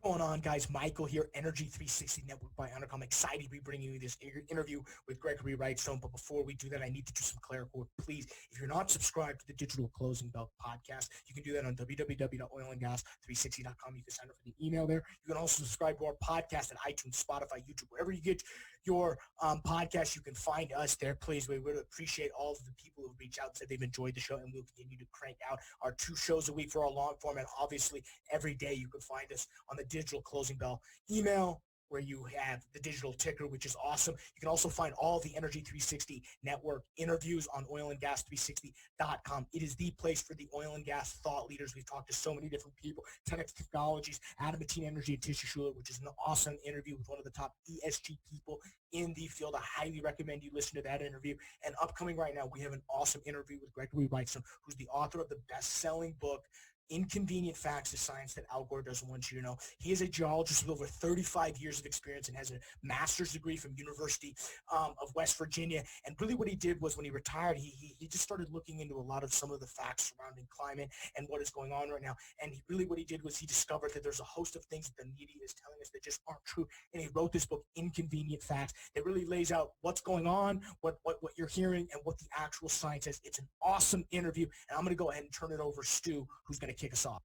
Going on, guys? Michael here, Energy 360 Network by Honor. I'm excited to be bringing you this interview with Gregory Wrightstone. But before we do that, I need to do some clerical work. Please, if you're not subscribed to the Digital Closing Bell podcast, you can do that on www.oilandgas360.com. You can sign up for the email there. You can also subscribe to our podcast at iTunes, Spotify, YouTube, wherever you get your podcast. You can find us there. Please, we would appreciate all of the people who reach out, said they've enjoyed the show, and we'll continue to crank out our 2 shows a week for our long form. And obviously, every day you can find us on the Digital Closing Bell email, where you have the digital ticker, which is awesome. You can also find all the Energy 360 Network interviews on oilandgas360.com. It is the place for the oil and gas thought leaders. We've talked to so many different people, 10X Technologies, Adamatine Energy, and Tisha Schuler, which is an awesome interview with one of the top ESG people in the field. I highly recommend you listen to that interview. And upcoming right now, we have an awesome interview with Gregory Wrightstone, who's the author of the best-selling book, Inconvenient Facts, the Science That Al Gore Doesn't Want You to Know. He is a geologist with over 35 years of experience and has a master's degree from University of West Virginia. And really what he did was, when he retired, he just started looking into a lot of some of the facts surrounding climate and what is going on right now. And what he did was he discovered that there's a host of things that the media is telling us that just aren't true. And he wrote this book, Inconvenient Facts, that really lays out what's going on, what you're hearing, and what the actual science is. It's an awesome interview. And I'm going to go ahead and turn it over to Stu, who's going to kick us off.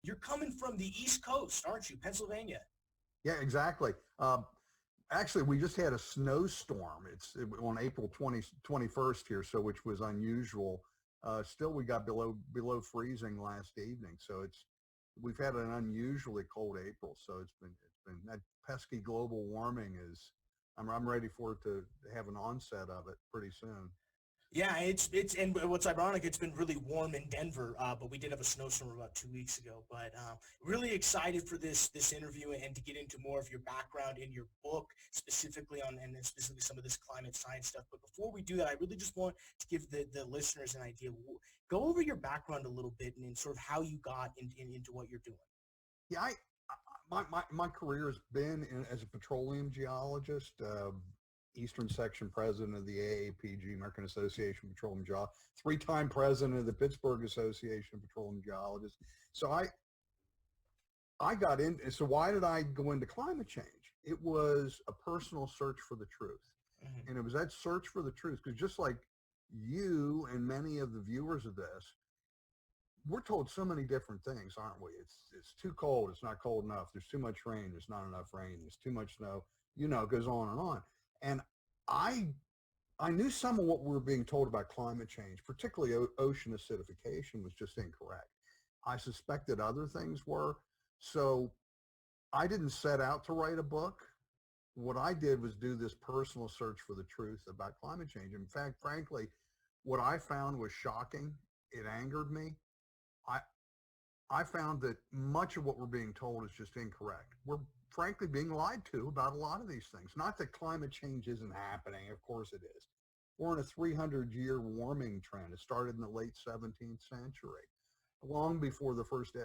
You're coming from the East Coast, aren't you? Pennsylvania. Yeah, exactly. Actually, we just had a snowstorm. On April 21st here, so which was unusual. Still, we got below freezing last evening, so we've had an unusually cold April. So it's been that pesky global warming is. I'm ready for it to have an onset of it pretty soon. Yeah, and what's ironic, it's been really warm in Denver, but we did have a snowstorm about 2 weeks ago. But really excited for this interview and to get into more of your background in your book, specifically and specifically some of this climate science stuff. But before we do that, I really just want to give the listeners an idea. Go over your background a little bit and sort of how you got into what you're doing. Yeah, my career has been as a petroleum geologist. Eastern Section President of the AAPG, American Association of Petroleum Geologists, 3-time President of the Pittsburgh Association of Petroleum Geologists. So I got in. So why did I go into climate change? It was a personal search for the truth. Mm-hmm. And it was that search for the truth, because just like you and many of the viewers of this, we're told so many different things, aren't we? It's too cold. It's not cold enough. There's too much rain. There's not enough rain. There's too much snow. It goes on and on. And I knew some of what we were being told about climate change, particularly ocean acidification, was just incorrect. I suspected other things were. So I didn't set out to write a book. What I did was do this personal search for the truth about climate change. In fact, frankly, what I found was shocking. It angered me. I found that much of what we're being told is just incorrect. We're frankly being lied to about a lot of these things. Not that climate change isn't happening. Of course it is. We're in a 300-year warming trend. It started in the late 17th century, long before the first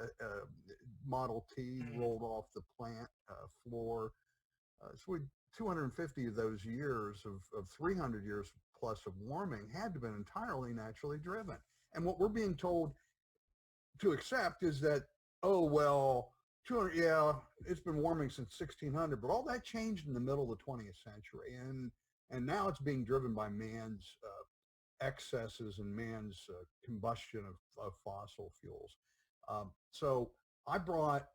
Model T rolled off the plant floor. So 250 of those years of 300 years plus of warming had to have been entirely naturally driven. And what we're being told to accept is that, oh, well, 200, yeah, it's been warming since 1600, but all that changed in the middle of the 20th century. And now it's being driven by man's excesses and man's combustion of fossil fuels. So I brought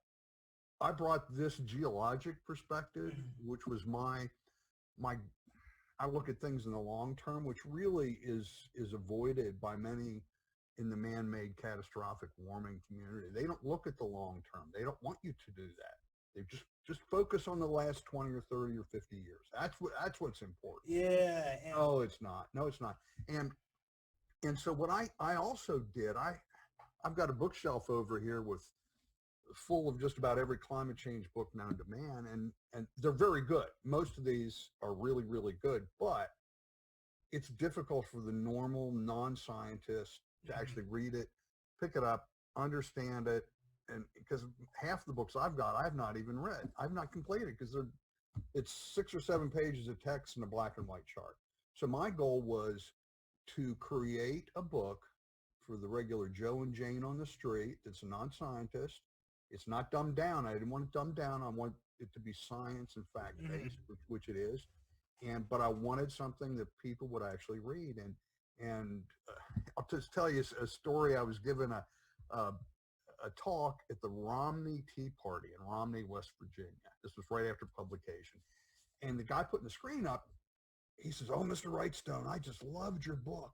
this geologic perspective, which was my I look at things in the long term, which really is avoided by many in the man-made catastrophic warming community. They don't look at the long term. They don't want you to do that. They just focus on the last 20 or 30 or 50 years. That's what's important. Yeah. No, it's not. No, it's not. And so what I also did, I've got a bookshelf over here full of just about every climate change book known to man, and they're very good. Most of these are really, really good, but it's difficult for the normal non-scientist to actually read it, pick it up, understand it, and because half the books I've got, I've not even read. I've not completed because it's 6 or 7 pages of text and a black and white chart. So my goal was to create a book for the regular Joe and Jane on the street that's a non-scientist. It's not dumbed down. I didn't want it dumbed down. I want it to be science and fact-based, which it is. But I wanted something that people would actually read. And I'll just tell you a story. I was given a talk at the Romney Tea Party in Romney, West Virginia. This was right after publication. And the guy putting the screen up, he says, "Oh, Mr. Wrightstone, I just loved your book."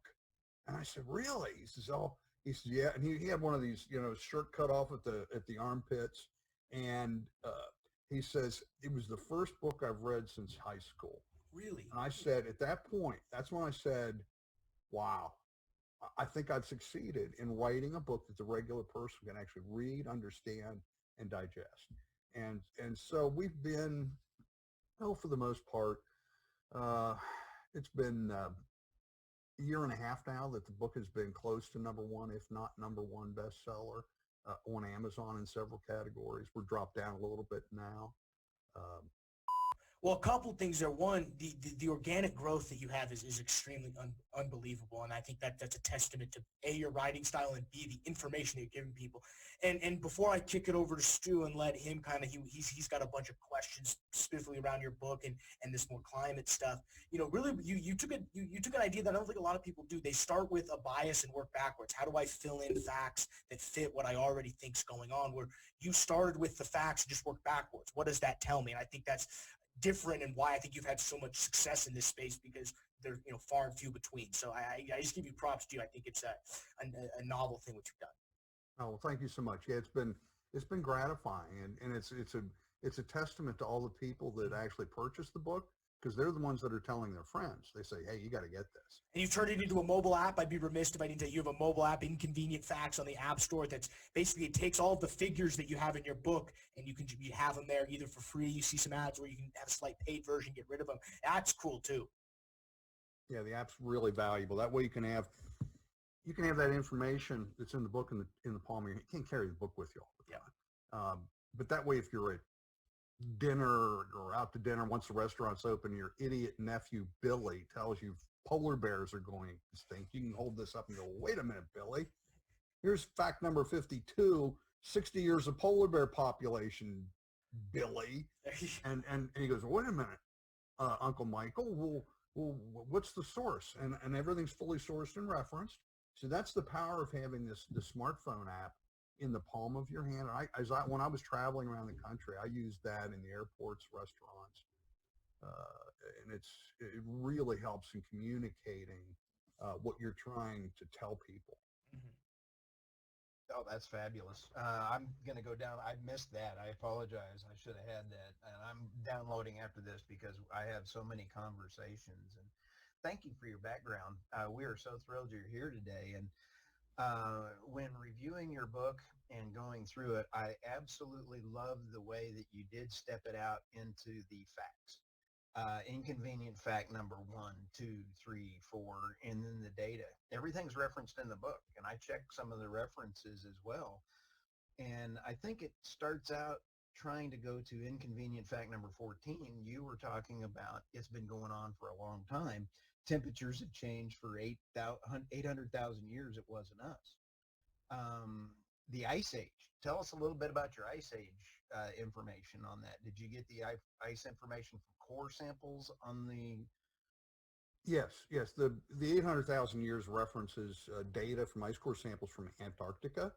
And I said, "Really?" He says, "Oh," he says, "Yeah." And he had one of these, shirt cut off at the armpits. And he says, "It was the first book I've read since high school." Really? And I said, at that point, that's when I said, wow, I think I've succeeded in writing a book that the regular person can actually read, understand, and digest. And so we've been, for the most part, it's been a year and a half now that the book has been close to number one, if not number one bestseller on Amazon in several categories. We're dropped down a little bit now. Well, a couple things there. One, the organic growth that you have is extremely unbelievable, and I think that's a testament to A, your writing style, and B, the information that you're giving people. And before I kick it over to Stu and let him he's got a bunch of questions specifically around your book and this more climate stuff. Really, you took an idea that I don't think a lot of people do. They start with a bias and work backwards. How do I fill in facts that fit what I already think's going on? Where you started with the facts and just work backwards. What does that tell me? And I think that's different, and why I think you've had so much success in this space, because they're far and few between. So I just give you props to you. I think it's a novel thing what you've done. Oh, well, thank you so much. Yeah, it's been gratifying, and it's a testament to all the people that actually purchased the book, because they're the ones that are telling their friends. They say, "Hey, you got to get this." And you've turned it into a mobile app. I'd be remiss if I didn't tell you have a mobile app, Inconvenient Facts, on the App Store. That's basically, it takes all of the figures that you have in your book, and you have them there either for free. You see some ads where you can have a slight paid version, get rid of them. That's cool too. Yeah, the app's really valuable. That way you can have that information that's in the book in the palm of your hand. You can't carry the book with you all the time. Yeah. But that way, if you're at dinner or out to dinner, once the restaurant's open, your idiot nephew Billy tells you polar bears are going extinct, you can hold this up and go, "Wait a minute, Billy. Here's fact number 52, 60 years of polar bear population, Billy." And he goes, "Wait a minute, Uncle Michael, well, what's the source?" And everything's fully sourced and referenced. So that's the power of having the smartphone app in the palm of your hand. When I was traveling around the country, I used that in the airports, restaurants, and it really helps in communicating what you're trying to tell people. Oh, that's fabulous. I'm going to go down. I missed that. I apologize. I should have had that. And I'm downloading after this because I have so many conversations. And thank you for your background. We are so thrilled you're here today. And when reviewing your book and going through it, I absolutely love the way that you did step it out into the facts. Inconvenient fact number 1, 2, 3, 4, and then the data. Everything's referenced in the book, and I checked some of the references as well. And I think it starts out trying to go to inconvenient fact number 14. You were talking about it's been going on for a long time. Temperatures have changed for 800,000 years. It wasn't us. The Ice Age. Tell us a little bit about your Ice Age information on that. Did you get the ice information from core samples on the? Yes. The 800,000 years references data from ice core samples from Antarctica.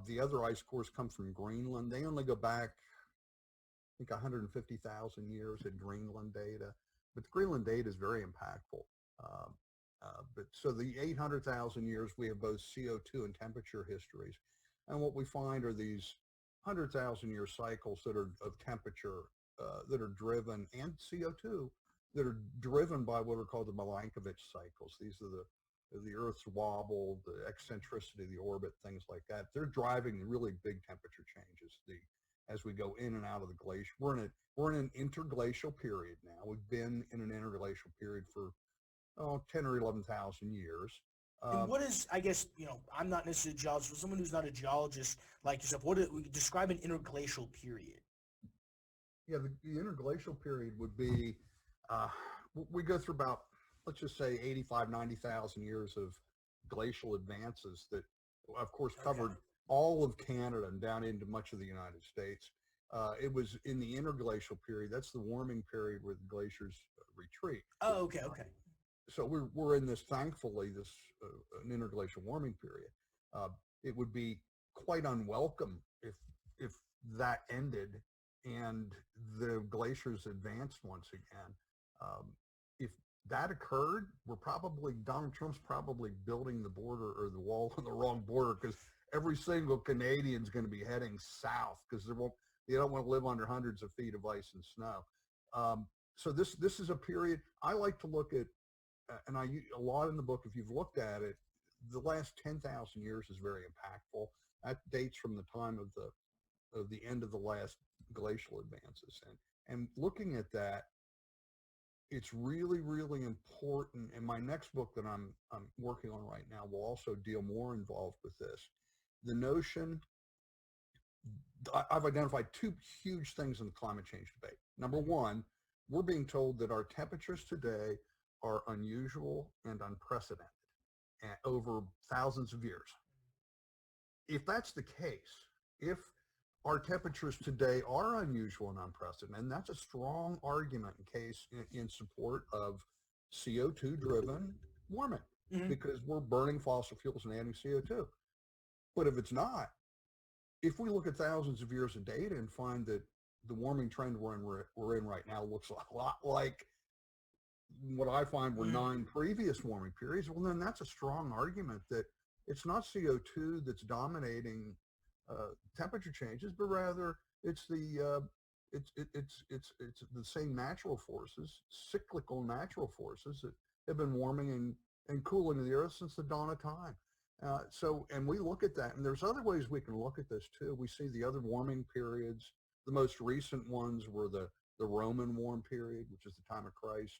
The other ice cores come from Greenland. They only go back, I think, 150,000 years at Greenland data. But the Greenland data is very impactful. But so the 800,000 years, we have both CO2 and temperature histories. And what we find are these 100,000 year cycles that are of temperature that are driven, and CO2, that are driven by what are called the Milankovitch cycles. These are the Earth's wobble, the eccentricity of the orbit, things like that. They're driving really big temperature changes as we go in and out of the glacier. We're in an interglacial period now. We've been in an interglacial period for 10 or 11,000 years. And what is, I guess, I'm not necessarily a geologist, but someone who's not a geologist like yourself, describe an interglacial period? Yeah, the interglacial period would be, we go through about let's just say 85, 90,000 years of glacial advances that, of course, covered all of Canada and down into much of the United States. It was in the interglacial period. That's the warming period where the glaciers retreat. Oh, okay. So we're in this, thankfully, this an interglacial warming period. It would be quite unwelcome if that ended and the glaciers advanced once again. If that occurred, Donald Trump's probably building the border or the wall on the wrong border, because every single Canadian's going to be heading south because they don't want to live under hundreds of feet of ice and snow. So this is a period I like to look at, and I use a lot in the book. If you've looked at it, the last 10,000 years is very impactful. That dates from the time of the end of the last glacial advances, and looking at that, it's really, really important. And my next book that I'm working on right now will also deal more involved with this. The notion, I've identified two huge things in the climate change debate. Number one, we're being told that our temperatures today are unusual and unprecedented over thousands of years. If that's the case, if our temperatures today are unusual and unprecedented, and that's a strong argument in support of CO2 driven warming, because we're burning fossil fuels and adding CO2. But if it's not, if we look at thousands of years of data and find that the warming trend we're in right now looks a lot like what I find were 9 previous warming periods, well, then that's a strong argument that it's not CO2 that's dominating temperature changes, but rather it's the same natural forces, cyclical natural forces that have been warming and cooling the earth since the dawn of time. And we look at that, and there's other ways we can look at this too. We see the other warming periods. The most recent ones were the Roman warm period, which is the time of Christ,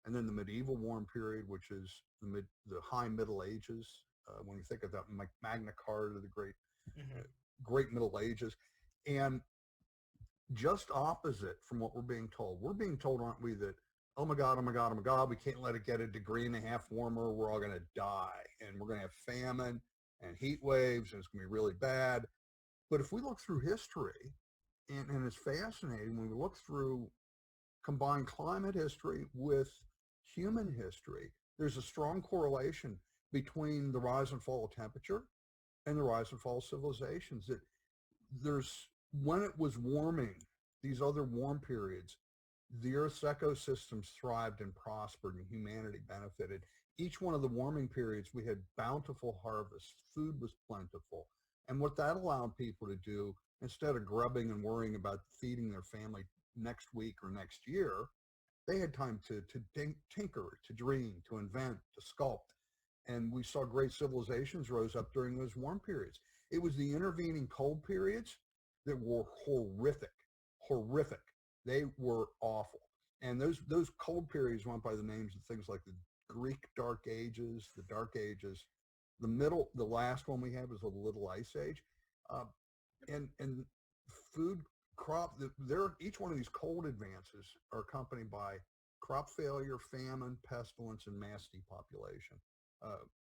and then the medieval warm period, which is the high Middle Ages. When you think of that, Magna Carta, the great Middle Ages. And just opposite from what we're being told, aren't we, that, oh my God, we can't let it get 1.5 degrees warmer. We're all going to die, and we're going to have famine and heat waves, and it's going to be really bad. But if we look through history, and it's fascinating, when we look through combined climate history with human history, there's a strong correlation between the rise and fall of temperature and the rise and fall of civilizations. That when it was warming, these other warm periods, the Earth's ecosystems thrived and prospered, and humanity benefited. Each one of the warming periods, we had bountiful harvests, food was plentiful. And what that allowed people to do, instead of grubbing and worrying about feeding their family next week or next year, they had time to tinker, to dream, to invent, to sculpt. And we saw great civilizations rose up during those warm periods. It was the intervening cold periods that were horrific. They were awful. And those cold periods went by the names of things like the Greek Dark Ages, the Dark Ages. The last one we had was the Little Ice Age. And food, crop, each one of these cold advances are accompanied by crop failure, famine, pestilence, and mass depopulation.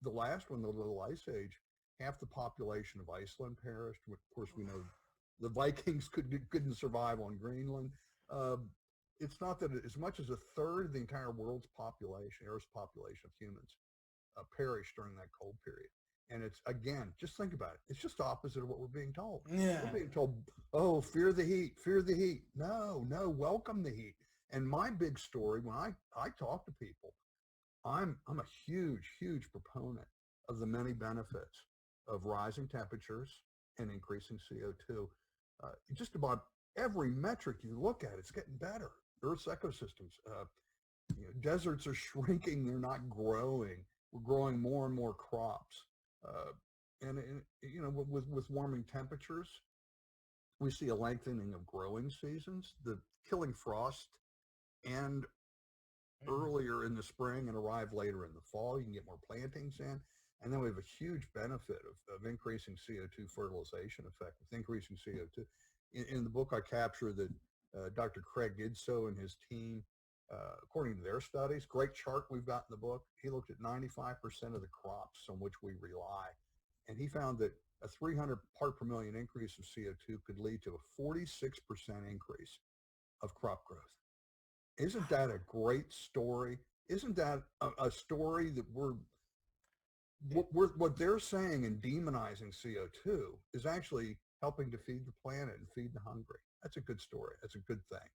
The last one, the Little Ice Age, half the population of Iceland perished. Of course, we know the Vikings couldn't survive on Greenland. It's not that as much as a third of the entire world's population, Earth's population of humans, perished during that cold period. And it's, again, just think about it. It's just opposite of what we're being told. Yeah. We're being told, oh, fear the heat. No, welcome the heat. And my big story, when I talk to people, I'm a huge proponent of the many benefits of rising temperatures and increasing CO2. Just about every metric you look at, it's getting better. Earth's ecosystems, deserts are shrinking, they're not growing. We're growing more and more crops. With warming temperatures, we see a lengthening of growing seasons. The killing frost and earlier in the spring and arrive later in the fall. You can get more plantings in. And then we have a huge benefit of increasing CO2 fertilization effect with increasing CO2. In the book, I capture that Dr. Craig Idso and his team according to their studies, great chart we've got in the book, he looked at 95% of the crops on which we rely. And he found that a 300 part per million increase of CO2 could lead to a 46% increase of crop growth. Isn't that a great story? Isn't that a story that what they're saying and demonizing CO2 is actually helping to feed the planet and feed the hungry? That's a good story. That's a good thing.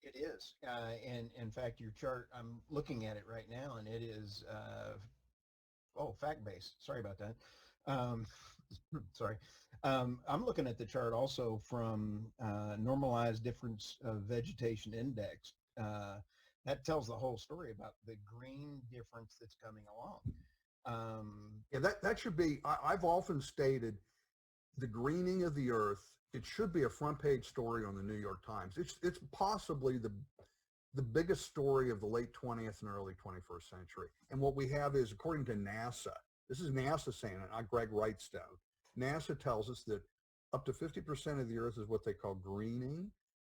It is. And in fact, your chart, I'm looking at it right now, and it is, fact-based. Sorry about that. Sorry. I'm looking at the chart also from normalized difference of vegetation index. That tells the whole story about the green difference that's coming along. Yeah, that should be, I've often stated the greening of the earth, it should be a front page story on the New York Times. It's possibly the biggest story of the late 20th and early 21st century. And what we have is, according to NASA, this is NASA saying it, not Greg Wrightstone. NASA tells us that up to 50% of the earth is what they call greening,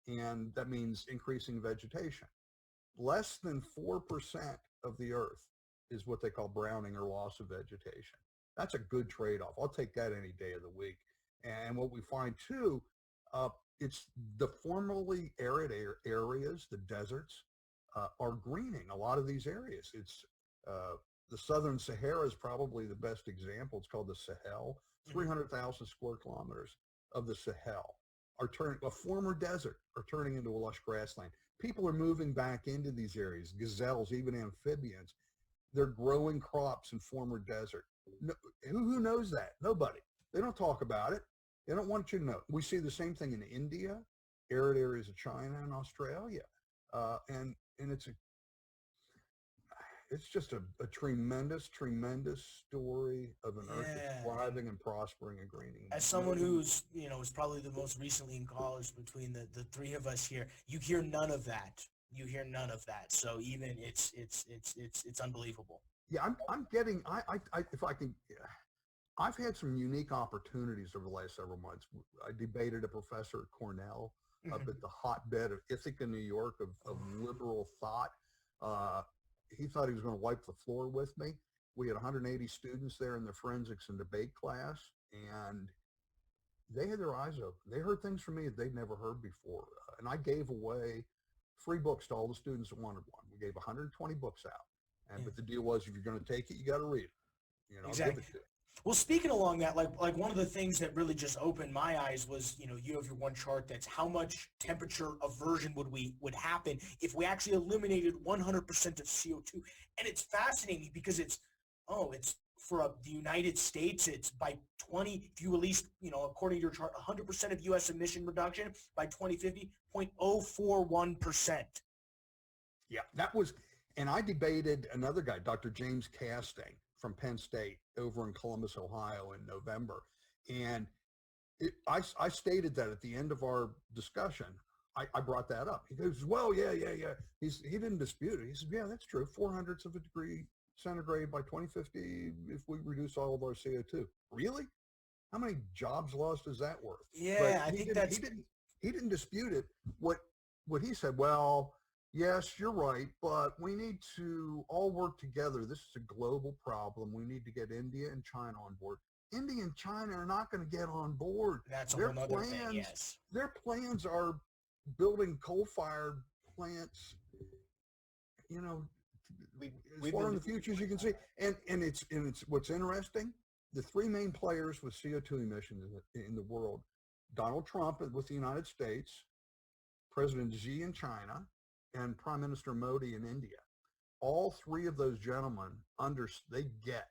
and that means increasing vegetation. Less than 4% of the earth is what they call browning or loss of vegetation. That's a good trade-off. I'll take that any day of the week. And what we find too, it's the formerly arid areas, the deserts, are greening. A lot of these areas. It's the southern Sahara is probably the best example. It's called the Sahel. 300,000 square kilometers of the Sahel are turning, a former desert, are turning into a lush grassland. People are moving back into these areas, gazelles, even amphibians. They're growing crops in former desert. No, who knows that? Nobody. They don't talk about it. They don't want you to know. We see the same thing in India, arid areas of China and Australia. And it's just a tremendous, tremendous story of an earth that's thriving and prospering and greening. As someone who's, is probably the most recently in college between the three of us here, you hear none of that. You hear none of that. So even it's unbelievable. Yeah, I'm getting, if I can, I've had some unique opportunities over the last several months. I debated a professor at Cornell up at the hotbed of Ithaca, New York, of liberal thought. He thought he was going to wipe the floor with me. We had 180 students there in the forensics and debate class, and they had their eyes open. They heard things from me that they'd never heard before. And I gave away free books to all the students that wanted one. We gave 120 books out. But the deal was, if you're going to take it, you got to read it. Exactly. Give it to you. Well, speaking along that, like one of the things that really just opened my eyes was, you have your one chart that's how much temperature aversion would happen if we actually eliminated 100% of CO2. And it's fascinating because it's for the United States, it's by if you release, according to your chart, 100% of U.S. emission reduction by 2050, 0.041%. Yeah, that was, and I debated another guy, Dr. James Casting from Penn State over in Columbus, Ohio in November. And I stated that at the end of our discussion, I brought that up. He goes, well, yeah. He didn't dispute it. He said, yeah, that's true. 0.04 of a degree centigrade by 2050 if we reduce all of our CO2. Really? How many jobs lost is that worth? Yeah, I think that's... He didn't dispute it. What he said, well, yes, you're right, but we need to all work together. This is a global problem. We need to get India and China on board. India and China are not going to get on board. That's a whole other thing, yes. Their plans are building coal-fired plants, as far in the future as you can see. And it's what's interesting, the three main players with CO2 emissions in the world, Donald Trump with the United States, President Xi in China, and Prime Minister Modi in India. All three of those gentlemen, they get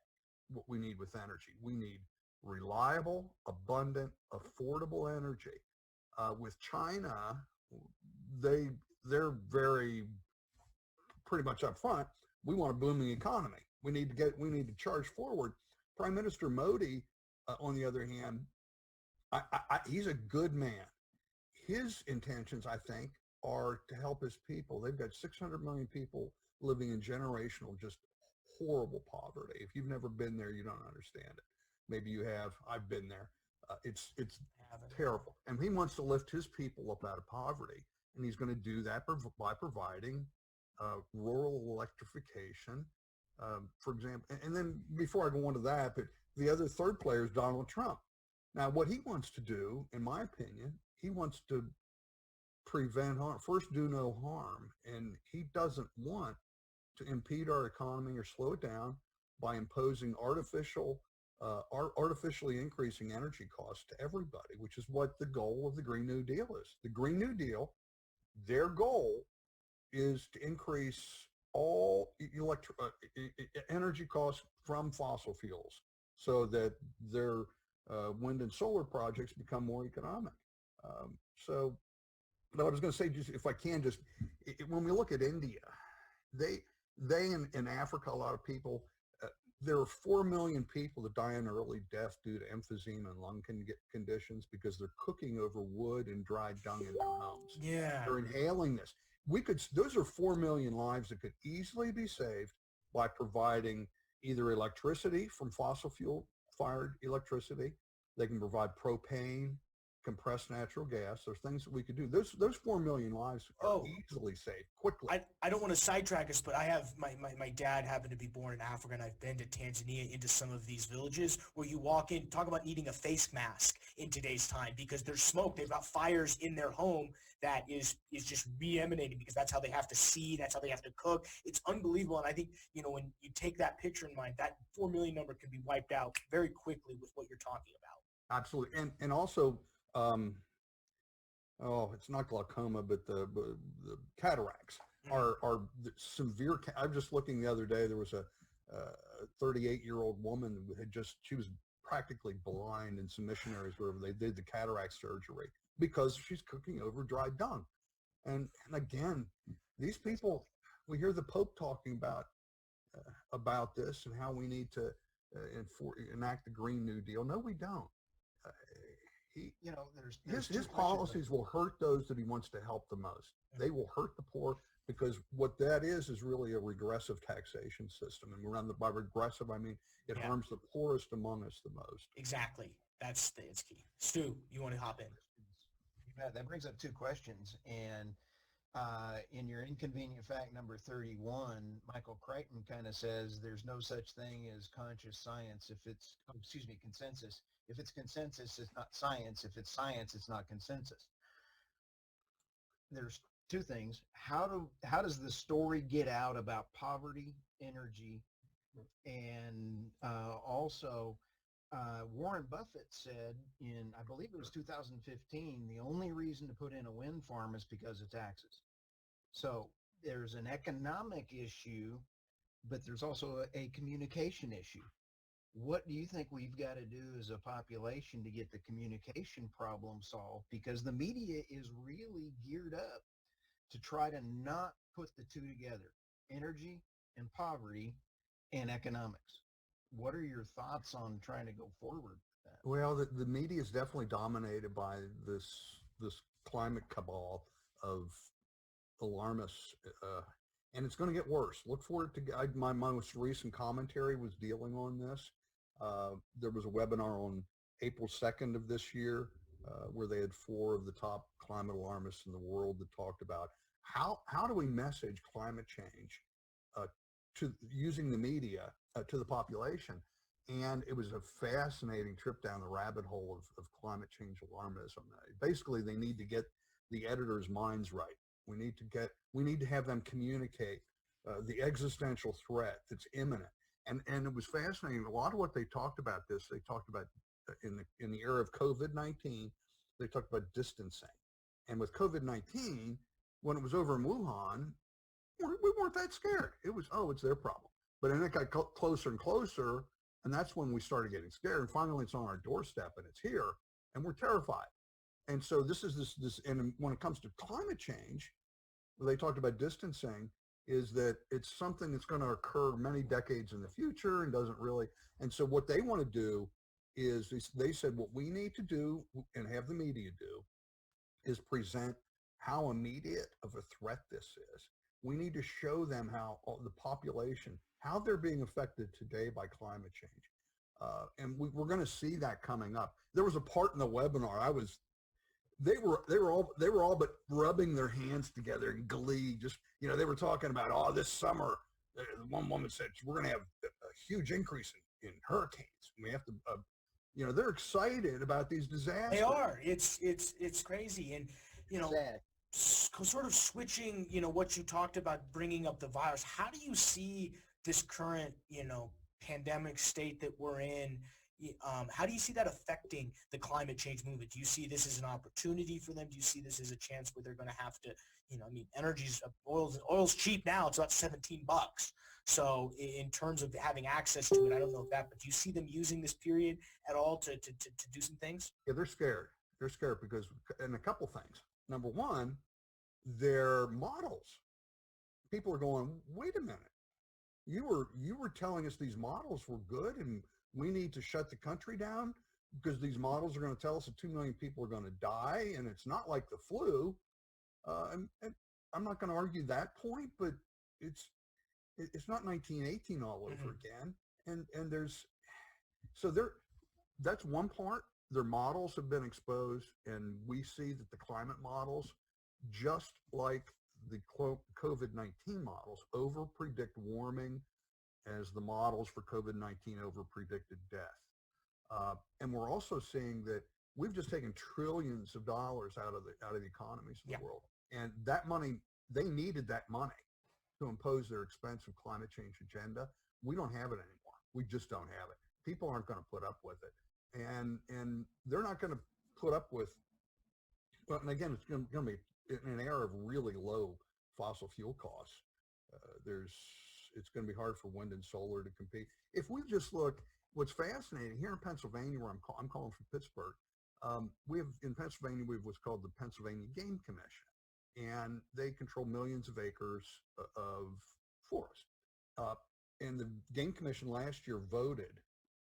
what we need with energy. We need reliable, abundant, affordable energy. With China, they're very pretty much up front. We want a booming economy. We need to charge forward. Prime Minister Modi, on the other hand, he's a good man. His intentions, I think, are to help his people. They've got 600 million people living in generational, just horrible poverty. If you've never been there, you don't understand it. Maybe you have. I've been there. It's terrible. And he wants to lift his people up out of poverty. And he's going to do that by providing rural electrification, for example. And then before I go on to that, but the other third player is Donald Trump. Now, what he wants to do, in my opinion, he wants to prevent harm, first do no harm. And he doesn't want to impede our economy or slow it down by imposing artificially increasing energy costs to everybody, which is what the goal of the Green New Deal is. The Green New Deal, their goal is to increase all energy costs from fossil fuels so that their wind and solar projects become more economic. So, but I was going to say, just if I can, just when we look at India, they in Africa, a lot of people, there are 4 million people that die an early death due to emphysema and lung conditions because they're cooking over wood and dried dung in their homes. Yeah. They're inhaling this. Those are 4 million lives that could easily be saved by providing either electricity from fossil fuel fired electricity. They can provide propane, compressed natural gas. There's things that we could do. Those 4 million lives are easily saved quickly. I don't want to sidetrack us, but I have my dad happened to be born in Africa, and I've been to Tanzania into some of these villages where you walk in, talk about needing a face mask in today's time because there's smoke. They've got fires in their home that is just re-emanating because that's how they have to see, that's how they have to cook. It's unbelievable. And I think, when you take that picture in mind, that 4 million number can be wiped out very quickly with what you're talking about. Absolutely. And also, it's not glaucoma, but the cataracts are severe. I was just looking the other day, there was a 38-year-old woman who she was practically blind, and some missionaries wherever they did the cataract surgery because she's cooking over dried dung. And again, these people, we hear the Pope talking about this and how we need to enact the Green New Deal. No, we don't. His policies will hurt those that he wants to help the most. They will hurt the poor because what that is really a regressive taxation system. And by regressive, I mean it harms the poorest among us the most. Exactly. It's key. Stu, you want to hop in? That brings up two questions. And in your inconvenient fact number 31, Michael Crichton kind of says there's no such thing as conscious science consensus. If it's consensus, it's not science. If it's science, it's not consensus. There's two things. How does the story get out about poverty, energy, and also Warren Buffett said in, I believe it was 2015, the only reason to put in a wind farm is because of taxes. So there's an economic issue, but there's also a communication issue. What do you think we've got to do as a population to get the communication problem solved? Because the media is really geared up to try to not put the two together, energy and poverty and economics. What are your thoughts on trying to go forward with that? Well, the media is definitely dominated by this climate cabal of alarmists, and it's going to get worse. Look forward to my most recent commentary was dealing on this. There was a webinar on April 2nd of this year where they had 4 of the top climate alarmists in the world that talked about how do we message climate change to using the media to the population. And it was a fascinating trip down the rabbit hole of climate change alarmism. Basically, they need to get the editors' minds right. We need to have them communicate the existential threat that's imminent. And it was fascinating. A lot of what they talked about they talked about in the era of COVID-19, they talked about distancing. And with COVID-19, when it was over in Wuhan, we weren't that scared. It was, it's their problem. But then it got closer and closer, and that's when we started getting scared. And finally, it's on our doorstep, and it's here, and we're terrified. And so this is this. And when it comes to climate change, they talked about distancing, is that it's something that's going to occur many decades in the future and doesn't really. And so what they want to do is they said what we need to do and have the media do is present how immediate of a threat this is. We need to show them how the population, how they're being affected today by climate change. And we're going to see that coming up. There was a part in the webinar, they were all but rubbing their hands together in glee. Just, they were talking about, oh, this summer, one woman said, we're going to have a huge increase in hurricanes. We have to, they're excited about these disasters. They are. It's crazy. And, Sad. sort of switching, what you talked about, bringing up the virus. How do you see this current, pandemic state that we're in? How do you see that affecting the climate change movement? Do you see this as an opportunity for them? Do you see this as a chance where they're going to have to, oil's cheap now. It's about $17. So in terms of having access to it, I don't know if that, but do you see them using this period at all to do some things? Yeah, they're scared. They're scared because, and a couple things. Number one, their models. People are going, wait a minute. You were telling us these models were good and we need to shut the country down because these models are going to tell us that 2 million people are going to die and it's not like the flu. And I'm not going to argue that point, but it's not 1918 all over again. And that's one part. Their models have been exposed, and we see that the climate models, just like the COVID-19 models, over-predict warming as the models for COVID-19 over-predicted death. And we're also seeing that we've just taken trillions of dollars out of the economies of the world. And that money, they needed that money to impose their expensive climate change agenda. We don't have it anymore. We just don't have it. People aren't going to put up with it. And they're not going to put up with, well, and again, it's going to be in an era of really low fossil fuel costs. It's going to be hard for wind and solar to compete. If we just look, what's fascinating here in Pennsylvania, where I'm calling from Pittsburgh, in Pennsylvania, we have what's called the Pennsylvania Game Commission, and they control millions of acres of forest. And the Game Commission last year voted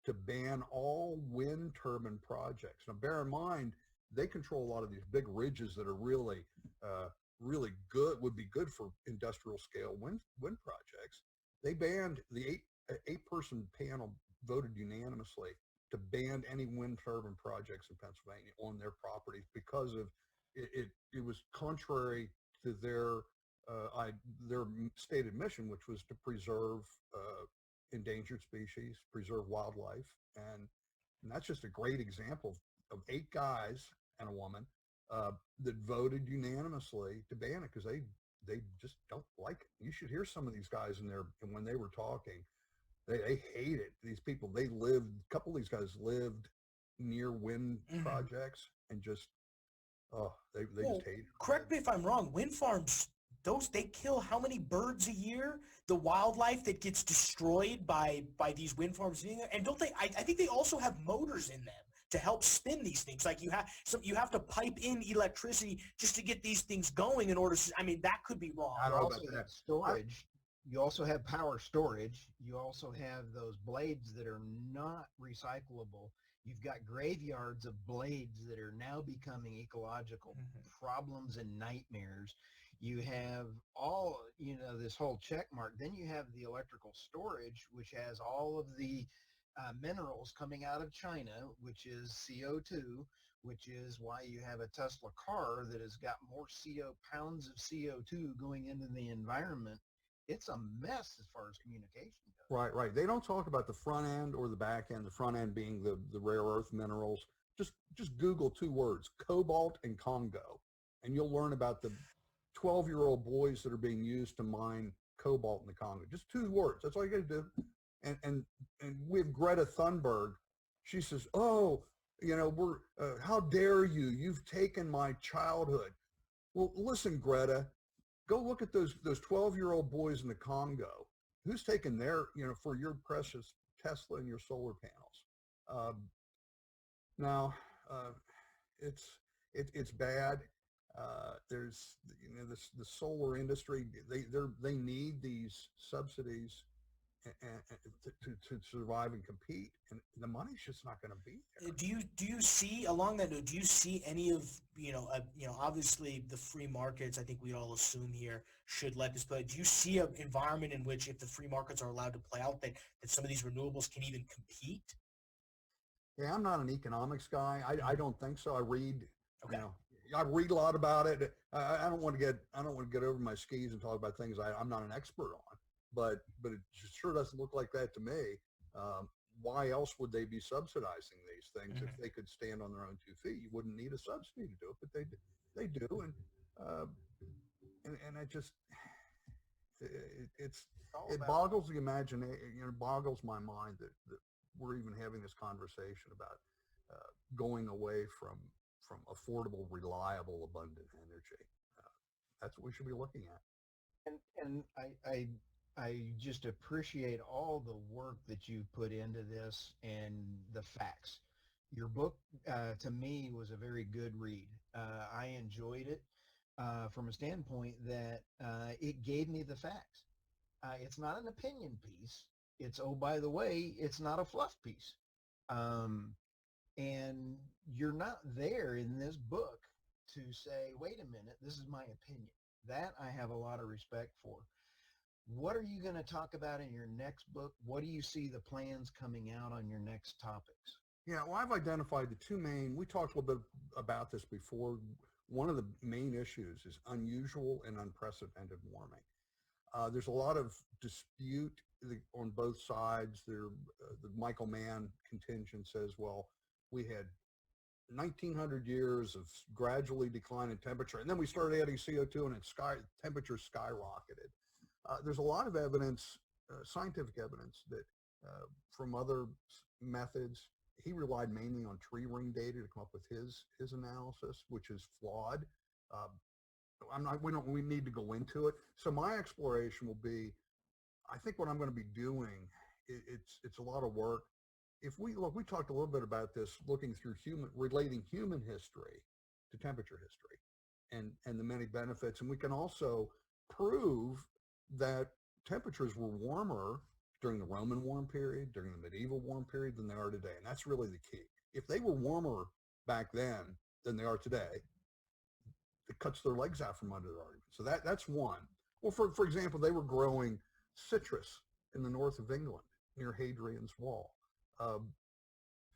to ban all wind turbine projects. Now, bear in mind, they control a lot of these big ridges that are really, really good, would be good for industrial scale wind projects. They banned, the eight-person panel voted unanimously to ban any wind turbine projects in Pennsylvania on their properties because of it was contrary to their stated mission, which was to preserve endangered species, preserve wildlife, and that's just a great example of 8 guys and a woman that voted unanimously to ban it because they just don't like it. You should hear some of these guys and when they were talking, they hated these people. A couple of these guys lived near wind projects and just they just hate it. Correct me if I'm wrong. Wind farms, they kill how many birds a year? The wildlife that gets destroyed by these wind farms, and don't they? I think they also have motors in them to help spin these things. Like you have to pipe in electricity just to get these things going in order to. I mean, that could be wrong. I also have storage. You also have power storage. You also have those blades that are not recyclable. You've got graveyards of blades that are now becoming ecological problems and nightmares. You have all, this whole check mark. Then you have the electrical storage, which has all of the minerals coming out of China, which is CO2, which is why you have a Tesla car that has got more pounds of CO2 going into the environment. It's a mess as far as communication goes. Right. They don't talk about the front end or the back end. The front end being the rare earth minerals. Just Google 2 words, cobalt and Congo, and you'll learn about the 12-year-old boys that are being used to mine cobalt in the Congo. Just 2 words. That's all you got to do. And we have Greta Thunberg. She says, "Oh, we're how dare you? You've taken my childhood." Well, listen, Greta. Go look at those 12-year-old boys in the Congo. Who's taken their, for your precious Tesla and your solar panels? Now, it's bad. There's, the solar industry. They need these subsidies to survive and compete, and the money's just not going to be there. Do you see along that note? Do you see any of obviously the free markets? I think we all assume here should let this play. Do you see an environment in which, if the free markets are allowed to play out, that some of these renewables can even compete? Yeah, I'm not an economics guy. I don't think so. I read, I read a lot about it. I don't want to get over my skis and talk about things I'm not an expert on, but it sure doesn't look like that to me. Why else would they be subsidizing these things if they could stand on their own 2 feet? You wouldn't need a subsidy to do it, but they do, and I just it boggles the imagination. It boggles my mind that we're even having this conversation about going away from affordable, reliable, abundant energy. That's what we should be looking at. And I just appreciate all the work that you put into this and the facts. Your book, to me, was a very good read. I enjoyed it from a standpoint that it gave me the facts. It's not an opinion piece. It's, oh, by the way, it's not a fluff piece. And you're not there in this book to say, wait a minute, this is my opinion. That I have a lot of respect for. What are you going to talk about in your next book? What do you see the plans coming out on your next topics? Yeah, well, I've identified the two main, we talked a little bit about this before. One of the main issues is unusual and unprecedented warming. There's a lot of dispute on both sides. The Michael Mann contingent says, well, we had 1900 years of gradually declining temperature, and then we started adding CO2 and temperature skyrocketed. There's a lot of evidence, scientific evidence, that from other methods. He relied mainly on tree ring data to come up with his analysis, which is flawed. We need to go into it. So my exploration will be, I think what I'm going to be doing, it's a lot of work. If we talked a little bit about this, looking through relating human history to temperature history and the many benefits. And we can also prove that temperatures were warmer during the Roman warm period, during the medieval warm period than they are today. And that's really the key. If they were warmer back then than they are today, it cuts their legs out from under the argument. So that's one. Well, for example, they were growing citrus in the north of England near Hadrian's Wall.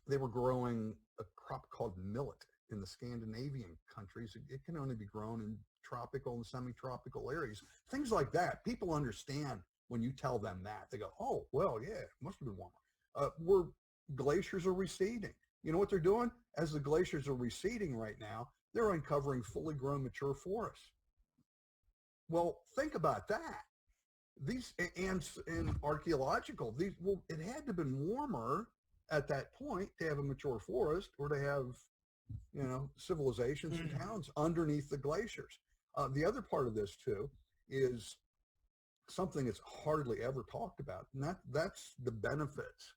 They were growing a crop called millet in the Scandinavian countries. It can only be grown in tropical and semi-tropical areas. Things like that. People understand when you tell them that. They go, oh, well, yeah, it must have been warmer. Glaciers are receding. You know what they're doing? As the glaciers are receding right now, they're uncovering fully grown mature forests. Well, think about that. These and archaeological, it had to have been warmer at that point to have a mature forest or to have, civilizations and towns underneath the glaciers. The other part of this too is something that's hardly ever talked about, and that's the benefits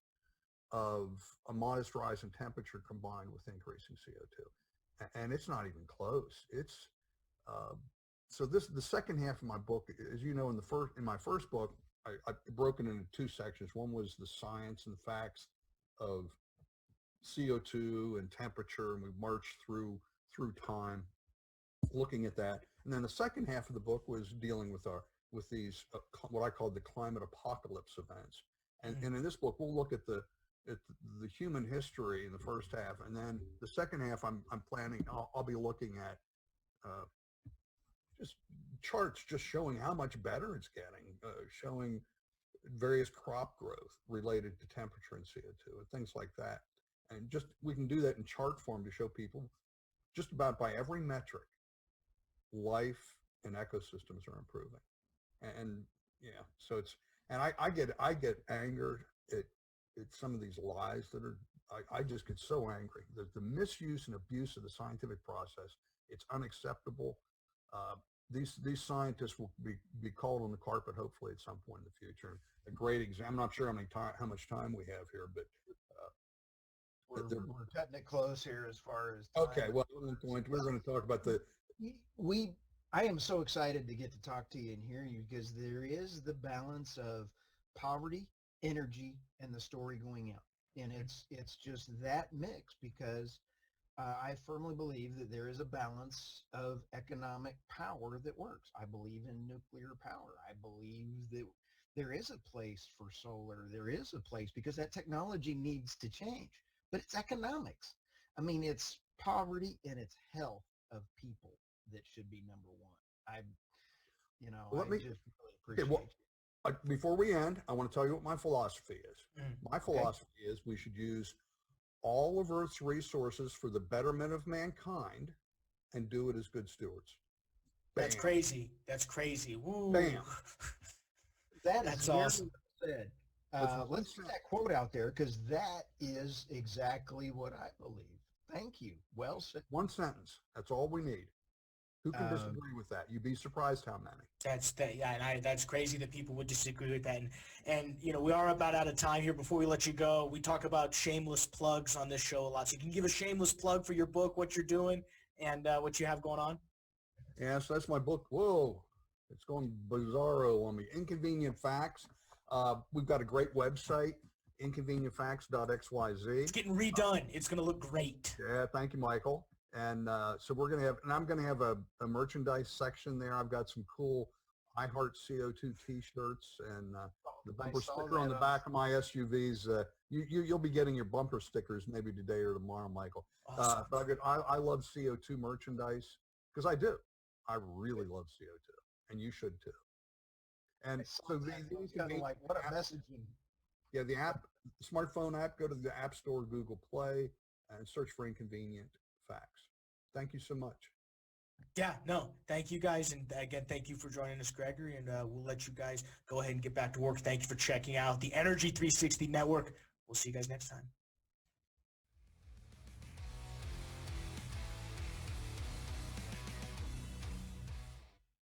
of a modest rise in temperature combined with increasing CO2. And it's not even close. It's so the second half of my book, as you know, in my first book, I broke it into two sections. One was the science and facts of CO2 and temperature, and we marched through time looking at that. And then the second half of the book was dealing with these what I call the climate apocalypse events. And in this book, we'll look at the human history in the first half, and then the second half, I'm planning. I'll be looking at just charts just showing how much better it's getting, showing various crop growth related to temperature and CO2 and things like that. And just we can do that in chart form to show people just about by every metric, life and ecosystems are improving. And yeah, so it's, and I get angered at some of these lies that are, I just get so angry. The misuse and abuse of the scientific process, it's unacceptable. These scientists will be called on the carpet hopefully at some point in the future. A great example. I'm not sure how much time we have here, but we're cutting it close here as far as time. Okay, well, at one point we're going to talk about I am so excited to get to talk to you and hear you, because there is the balance of poverty, energy, and the story going out, and it's just that mix, because I firmly believe that there is a balance of economic power that works. I believe in nuclear power. I believe that there is a place for solar. There is a place, because that technology needs to change, but it's economics. I mean, it's poverty and it's health of people that should be number one. Let I me- just really appreciate well, before we end, I want to tell you what my philosophy is. My Okay. philosophy is we should use all of Earth's resources for the betterment of mankind and do it as good stewards. That's Bam. crazy. That's crazy. Woo. Bam. That That's is very awesome. well said. That's one Let's get cent. that quote out there because that is exactly what I believe. Thank you. Well said. One sentence. That's all we need. Who can Um, disagree with that? You'd be surprised how many. That's crazy that people would disagree with that. And we are about out of time here. Before we let you go, we talk about shameless plugs on this show a lot. So you can give a shameless plug for your book, what you're doing, and what you have going on. Yeah, so that's my book. Whoa, it's going bizarro on me. Inconvenient Facts. We've got a great website, inconvenientfacts.xyz. It's getting redone. It's going to look great. Yeah, thank you, Michael. And so we're going to have, and I'm going to have a merchandise section there. I've got some cool I Heart CO2 t-shirts and the bumper saw sticker on that the back of my SUVs. You'll be getting your bumper stickers maybe today or tomorrow, Michael. Awesome. But I love CO2 merchandise because I do. I really love CO2, and you should too. And so these kind of like what a messaging. Yeah, the app, the smartphone app, go to the App Store, Google Play, and search for Inconvenient Facts. Thank you so much. Yeah, no, thank you guys. And again, thank you for joining us, Gregory. And we'll let you guys go ahead and get back to work. Thank you for checking out the Energy 360 Network. We'll see you guys next time.